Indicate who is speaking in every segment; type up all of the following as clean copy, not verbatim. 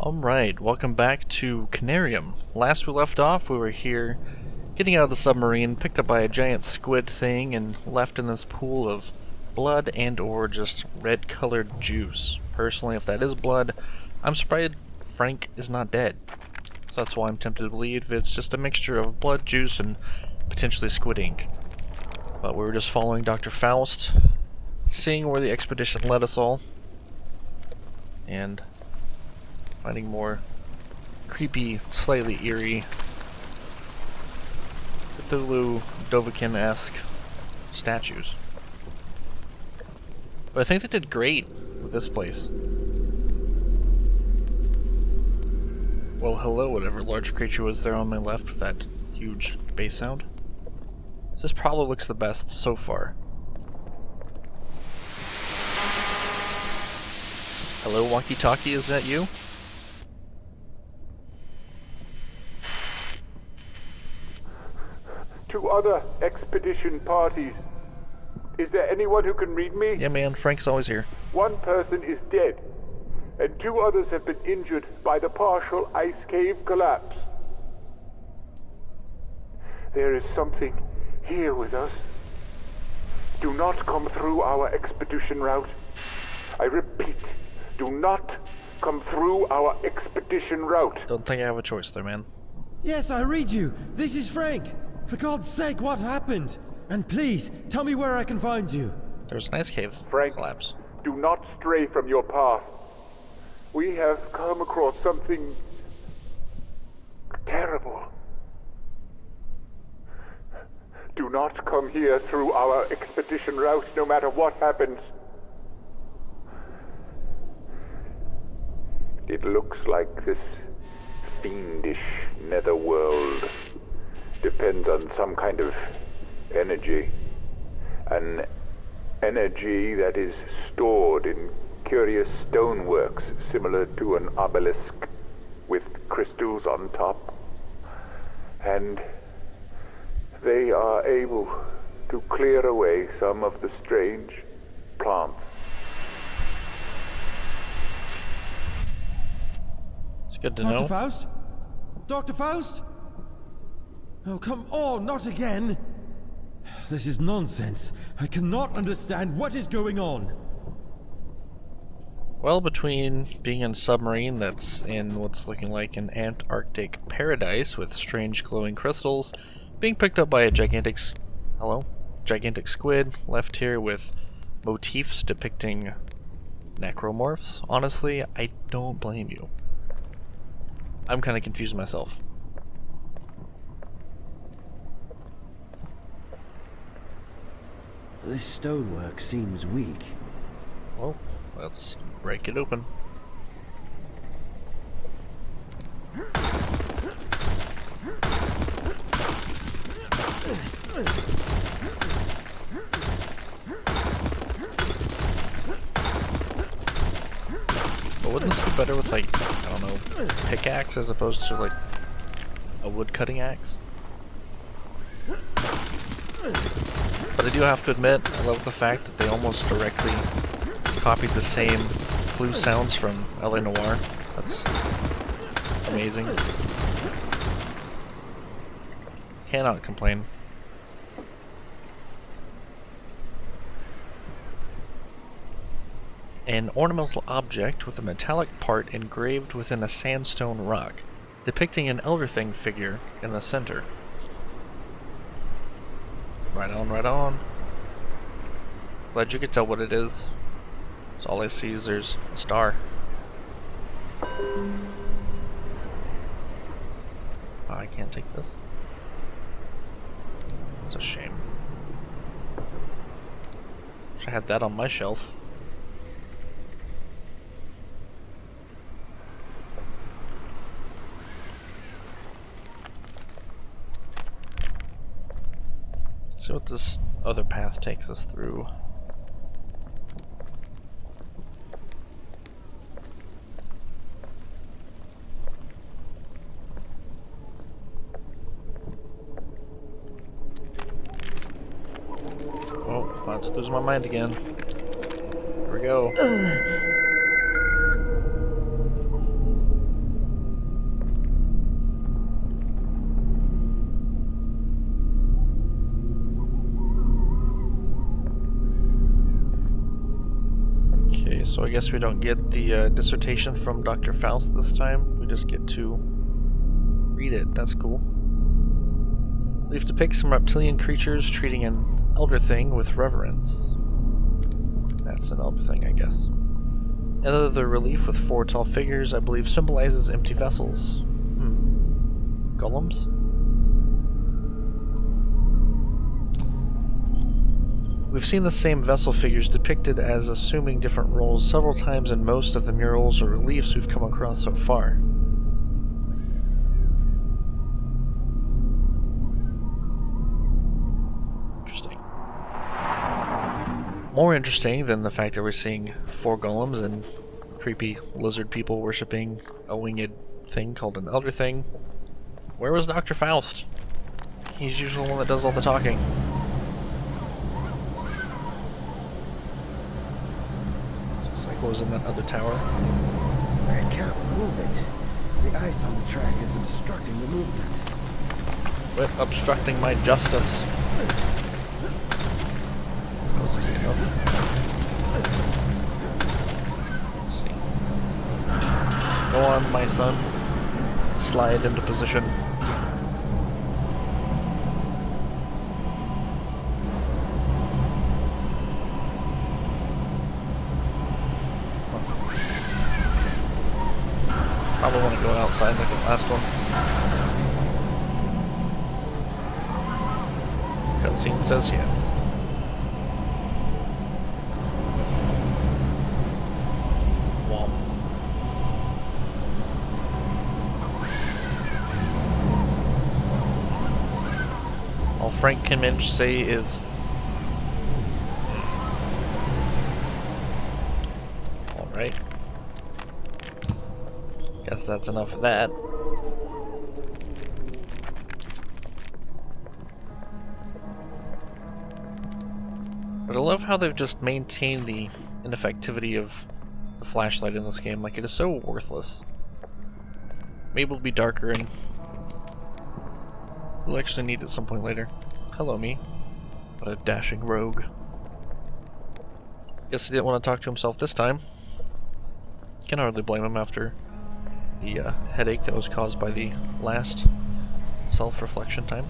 Speaker 1: Alright, welcome back to Conarium. Last we left off, we were here getting out of the submarine, picked up by a giant squid thing, and left in this pool of blood and or just red-colored juice. Personally, if that is blood, I'm surprised Frank is not dead. So that's why I'm tempted to believe it's just a mixture of blood, juice, and potentially squid ink. But we were just following Dr. Faust, seeing where the expedition led us all, and finding more creepy, slightly eerie, Cthulhu Dovahkiin-esque statues. But I think they did great with this place. Well, hello, whatever large creature was there on my left with that huge bass sound. This probably looks the best so far. Hello, walkie-talkie, is that you?
Speaker 2: To other expedition parties. Is there anyone who can read me?
Speaker 1: Yeah, man, Frank's always here.
Speaker 2: One person is dead, and two others have been injured by the partial ice cave collapse. There is something here with us. Do not come through our expedition route. I repeat, do not come through our expedition route.
Speaker 1: Don't think I have a choice there, man.
Speaker 3: Yes, I read you. This is Frank. For God's sake, what happened? And please, tell me where I can find you.
Speaker 1: There's an ice cave
Speaker 2: Frank,
Speaker 1: collapse.
Speaker 2: do not stray from your path. We have come across something terrible. Do not come here through our expedition route, no matter what happens. It looks like this fiendish netherworld depends on some kind of energy. An energy that is stored in curious stoneworks similar to an obelisk with crystals on top. And they are able to clear away some of the strange plants.
Speaker 1: It's good to know.
Speaker 3: Dr. Faust? Dr. Faust? Oh, come on, not again! This is nonsense. I cannot understand what is going on.
Speaker 1: Well, between being in a submarine that's in what's looking like an Antarctic paradise with strange glowing crystals, being picked up by a gigantic squid, left here with motifs depicting necromorphs, honestly, I don't blame you. I'm kind of confused myself.
Speaker 3: This stonework seems weak.
Speaker 1: Well, let's break it open. But wouldn't this be better with, like, I don't know, pickaxe as opposed to, like, a wood cutting axe? But I do have to admit, I love the fact that they almost directly copied the same clue sounds from LA Noire. That's amazing. Cannot complain. An ornamental object with a metallic part engraved within a sandstone rock, depicting an elder thing figure in the center. Right on, right on. Glad you could tell what it is. So all I see is there's a star. Oh, I can't take this. It's a shame. Wish I had that on my shelf. Let's see what this other path takes us through. Oh, about to lose my mind again. Here we go. So I guess we don't get the dissertation from Dr. Faust this time. We just get to read it. That's cool. Leaf depicts some reptilian creatures treating an elder thing with reverence. That's an elder thing, I guess. Another relief with 4 tall figures, I believe, symbolizes empty vessels. Golems? We've seen the same vessel figures depicted as assuming different roles several times in most of the murals or reliefs we've come across so far. Interesting. More interesting than the fact that we're seeing 4 golems and creepy lizard people worshipping a winged thing called an elder thing. Where was Dr. Faust? He's usually the one that does all the talking. Looks like what was in that other tower.
Speaker 4: I can't move it. The ice on the track is obstructing the movement.
Speaker 1: Quit obstructing my justice. That was easy enough. Let's see. Go on, my son. Slide into position. Probably want to go outside like the last one. Cutscene says yes. Womp. All Frank can manage to say is... Alright. Guess that's enough of that. But I love how they've just maintained the ineffectivity of the flashlight in this game. Like, it is so worthless. Maybe it'll be darker and we'll actually need it at some point later. Hello, me. What a dashing rogue. Guess he didn't want to talk to himself this time. Can hardly blame him after the headache that was caused by the last self-reflection time.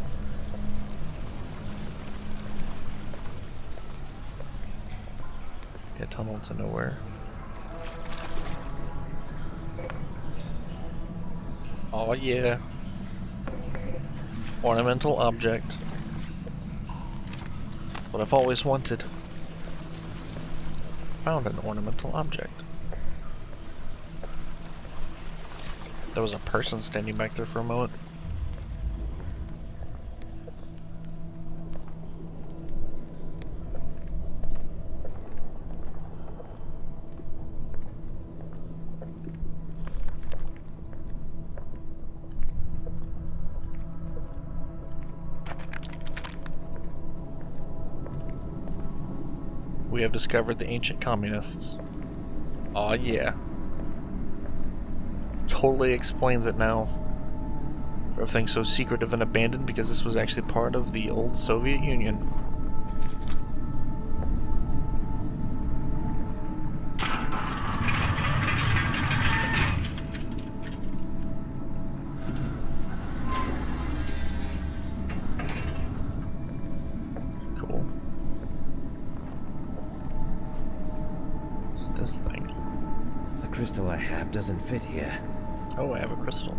Speaker 1: A tunnel to nowhere. Oh yeah. Ornamental object. What I've always wanted. Found an ornamental object. There was a person standing back there for a moment. We have discovered the ancient communists. Aw, yeah. Totally explains it now. Everything's so secretive and abandoned because this was actually part of the old Soviet Union. Cool. What's this thing?
Speaker 4: The crystal I have doesn't fit here.
Speaker 1: Oh, I have a crystal.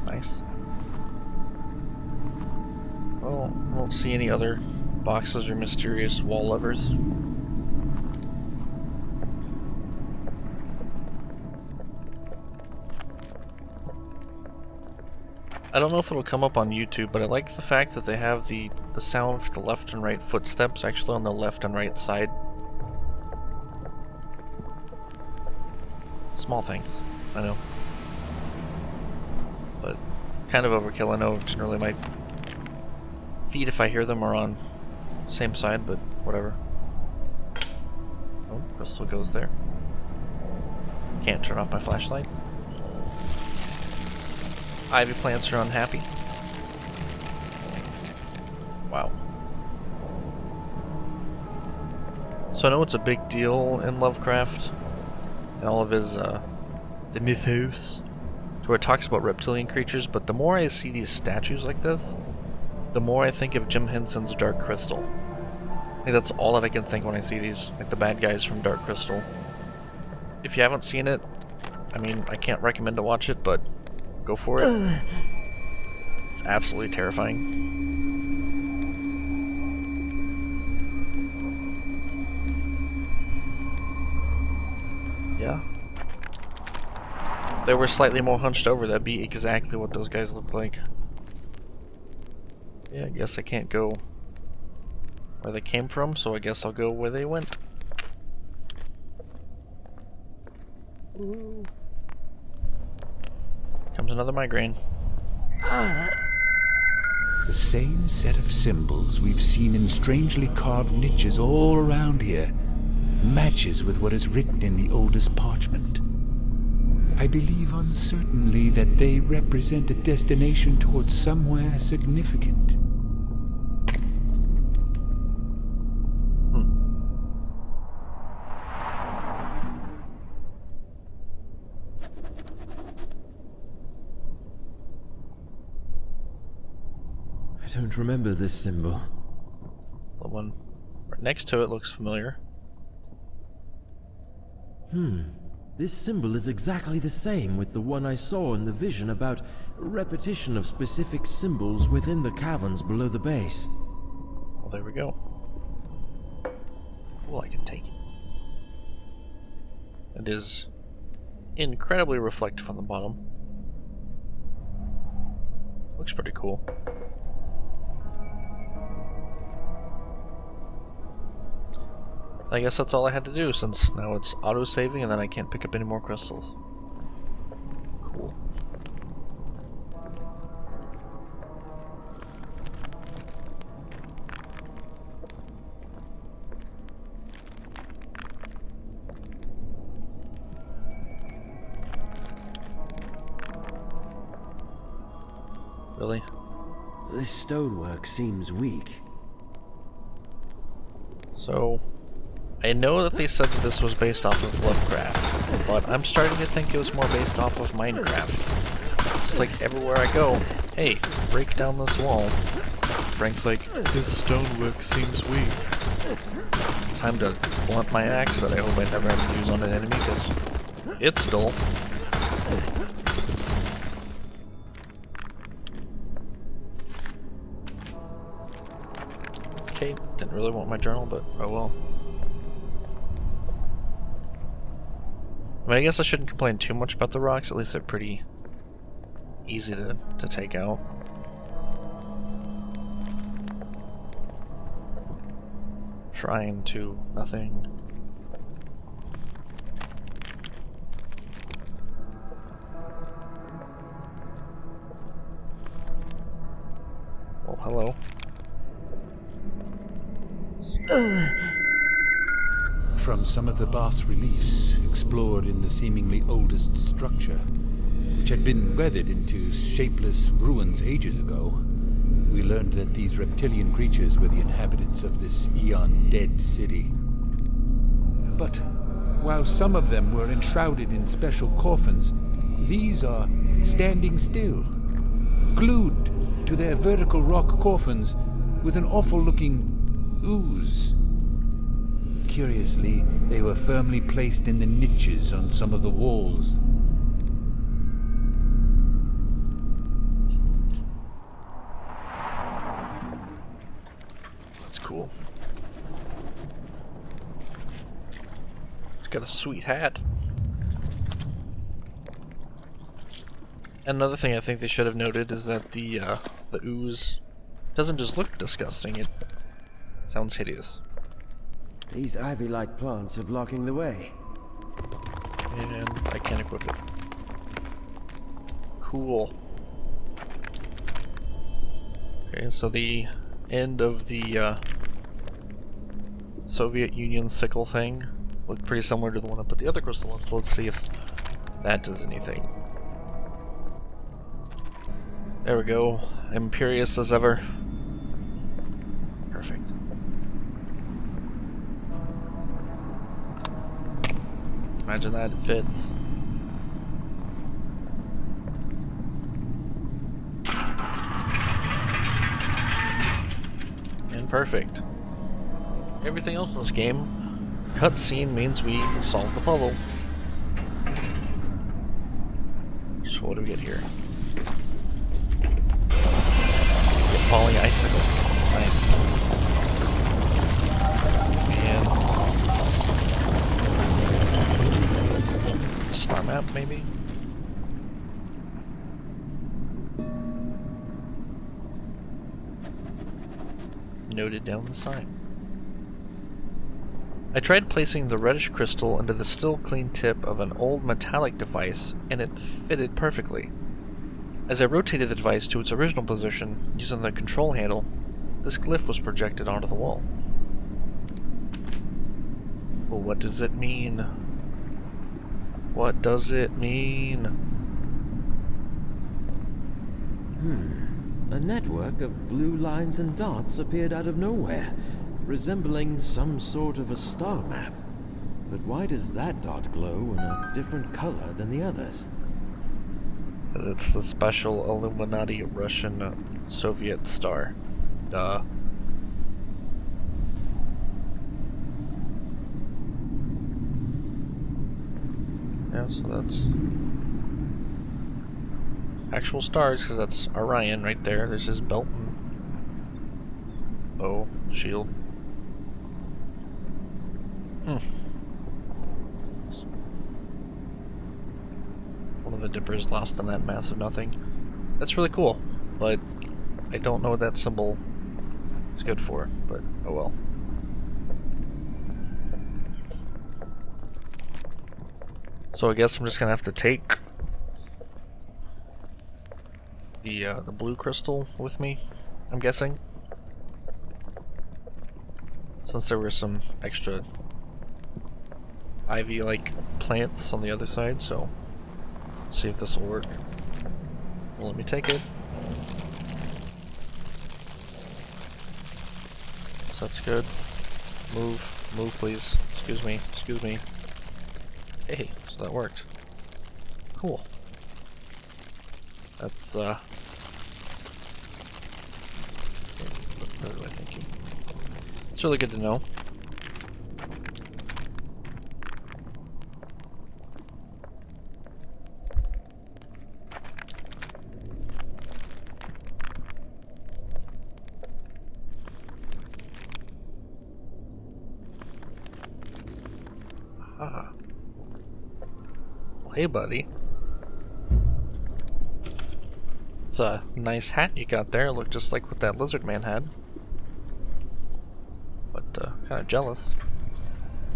Speaker 1: Nice. Well, I don't see any other boxes or mysterious wall levers. I don't know if it'll come up on YouTube, but I like the fact that they have the sound for the left and right footsteps actually on the left and right side. Small things, I know. But kind of overkill. I know generally my feet, if I hear them, are on the same side, but whatever. Oh, crystal goes there. Can't turn off my flashlight. Ivy plants are unhappy. Wow. So I know it's a big deal in Lovecraft and all of his the mythos, where it talks about reptilian creatures. But the more I see these statues like this, the more I think of Jim Henson's Dark Crystal. I think that's all that I can think when I see these, like the bad guys from Dark Crystal. If you haven't seen it, I mean, I can't recommend to watch it, but go for it. It's absolutely terrifying. Yeah. If they were slightly more hunched over, that'd be exactly what those guys look like. Yeah, I guess I can't go where they came from, so I guess I'll go where they went. Ooh. Comes another migraine.
Speaker 5: The same set of symbols we've seen in strangely carved niches all around here matches with what is written in the oldest parchment. I believe uncertainly that they represent a destination towards somewhere significant.
Speaker 3: I don't remember this symbol.
Speaker 1: The one right next to it looks familiar.
Speaker 3: This symbol is exactly the same with the one I saw in the vision about repetition of specific symbols within the caverns below the base.
Speaker 1: Well, there we go. Well, I can take it. It is incredibly reflective on the bottom. Looks pretty cool. I guess that's all I had to do, since now it's auto-saving and then I can't pick up any more crystals. Cool. Really?
Speaker 4: This stonework seems weak.
Speaker 1: So, I know that they said that this was based off of Lovecraft, but I'm starting to think it was more based off of Minecraft. It's like everywhere I go, hey, break down this wall. Frank's like, this stonework seems weak. Time to blunt my axe that I hope I never have to use on an enemy, because it's dull. Okay, didn't really want my journal, but oh well. I mean, I guess I shouldn't complain too much about the rocks, at least they're pretty easy to take out. Shrine to nothing. Well, hello.
Speaker 5: From some of the bas-reliefs explored in the seemingly oldest structure, which had been weathered into shapeless ruins ages ago, we learned that these reptilian creatures were the inhabitants of this eon-dead city. But while some of them were enshrouded in special coffins, these are standing still, glued to their vertical rock coffins with an awful-looking ooze. Curiously, they were firmly placed in the niches on some of the walls.
Speaker 1: That's cool. It's got a sweet hat. Another thing I think they should have noted is that the ooze doesn't just look disgusting, it sounds hideous.
Speaker 4: These ivy-like plants are blocking the way.
Speaker 1: And I can't equip it. Cool. Okay, so the end of the Soviet Union sickle thing looked pretty similar to the one I put the other crystal on, so let's see if that does anything. There we go. Imperious as ever. Perfect. Imagine that, it fits. And perfect. Everything else in this game, cutscene means we solve the puzzle. So what do we get here? Get falling icicles. Nice. And star map, maybe? Noted down the sign. I tried placing the reddish crystal into the still clean tip of an old metallic device, and it fitted perfectly. As I rotated the device to its original position, using the control handle, this glyph was projected onto the wall. Well, what does it mean? What does it mean?
Speaker 3: A network of blue lines and dots appeared out of nowhere, resembling some sort of a star map. But why does that dot glow in a different color than the others?
Speaker 1: Because it's the special Illuminati Russian Soviet star. Duh. Yeah, so that's actual stars, because that's Orion right there. There's his belt and bow, shield. One of the dippers lost in that mass of nothing. That's really cool, but I don't know what that symbol is good for, but oh well. So I guess I'm just gonna have to take the blue crystal with me, I'm guessing. Since there were some extra ivy-like plants on the other side, so see if this will work. Well, let me take it. So that's good. Move please. Excuse me, excuse me. Hey, so that worked. Cool. That's what was I thinking? It's really good to know. Ah. Well, hey, buddy. It's a nice hat you got there. It looked just like what that lizard man had. But kind of jealous.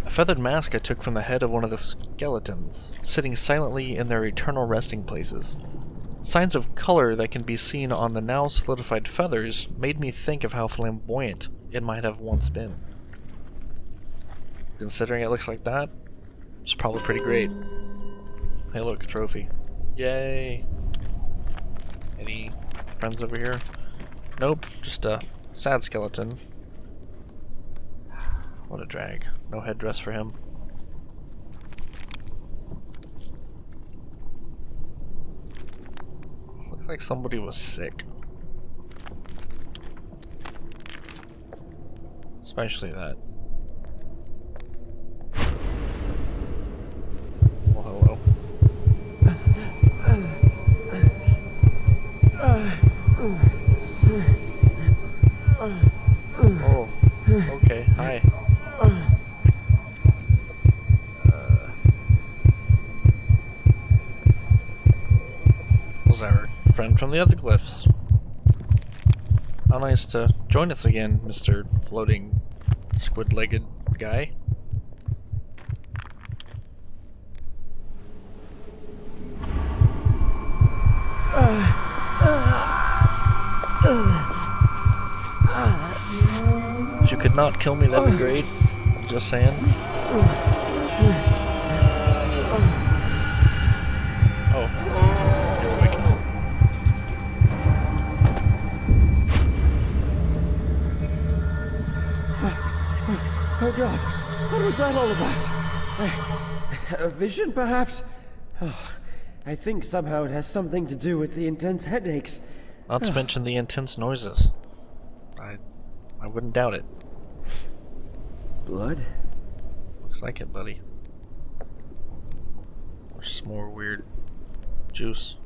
Speaker 1: A feathered mask I took from the head of one of the skeletons, sitting silently in their eternal resting places. Signs of color that can be seen on the now solidified feathers made me think of how flamboyant it might have once been. Considering it looks like that, it's probably pretty great. Hey look, a trophy. Yay! Any friends over here? Nope, just a sad skeleton. What a drag. No headdress for him. This looks like somebody was sick. Especially that. Well, hello. Oh, okay, hi. Was our friend from the other glyphs. How nice to join us again, Mr. Floating Squid-Legged Guy. If you could not kill me, that'd be great. I'm just saying. Oh, you're awake.
Speaker 3: Oh God, what was that all about?
Speaker 4: A vision, perhaps? Oh, I think somehow it has something to do with the intense headaches.
Speaker 1: Not to mention the intense noises. I wouldn't doubt it.
Speaker 4: Blood?
Speaker 1: Looks like it, buddy. Or just more weird juice.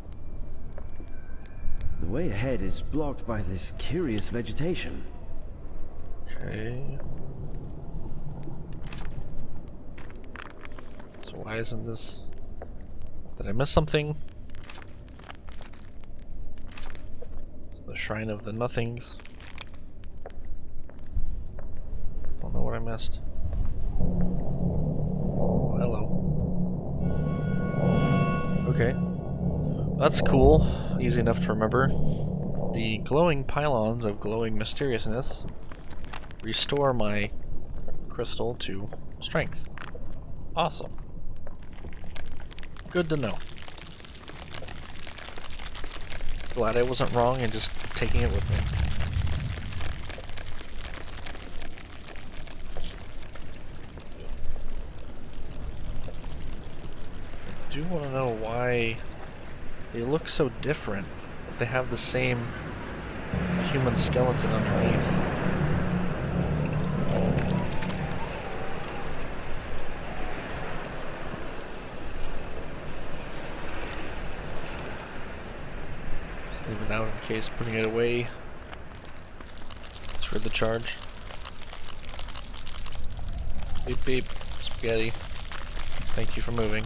Speaker 4: The way ahead is blocked by this curious vegetation.
Speaker 1: Okay. So why isn't this... Did I miss something? The Shrine of the Nothings. Don't know what I missed. Oh, hello. Okay. That's cool. Easy enough to remember. The glowing pylons of glowing mysteriousness restore my crystal to strength. Awesome. Good to know. Glad I wasn't wrong in just taking it with me. I do want to know why they look so different. They have the same human skeleton underneath. Just leave it out in case putting it away is for the charge. Beep beep, spaghetti. Thank you for moving.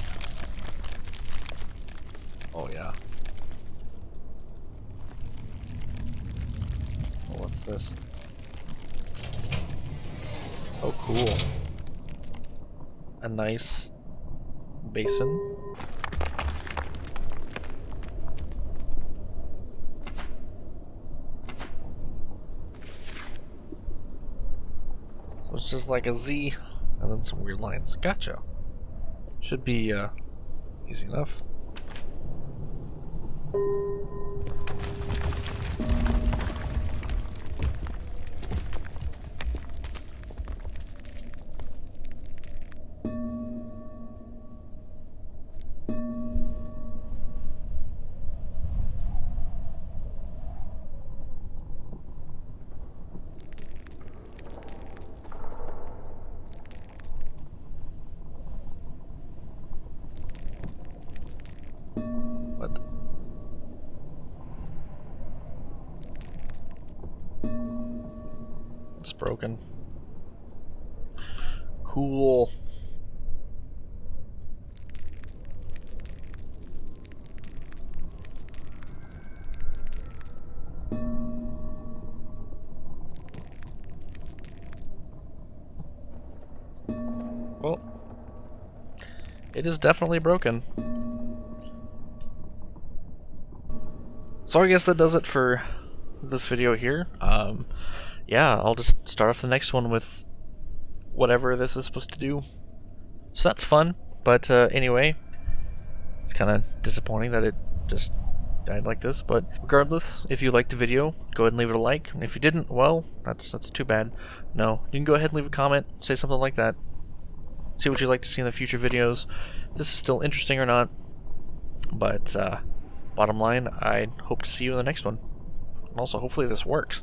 Speaker 1: Oh yeah. Oh, what's this? Oh, cool. A nice basin. So it's just like a Z and then some weird lines. Gotcha. Should be easy enough. What? It's broken. Cool. Well, it is definitely broken. So I guess that does it for this video here. Yeah, I'll just start off the next one with whatever this is supposed to do. So that's fun, but anyway, it's kind of disappointing that it just died like this, but regardless, if you liked the video, go ahead and leave it a like, and if you didn't, well, that's too bad. No, you can go ahead and leave a comment, say something like that, see what you'd like to see in the future videos, if this is still interesting or not, but bottom line, I hope to see you in the next one. And also, hopefully this works.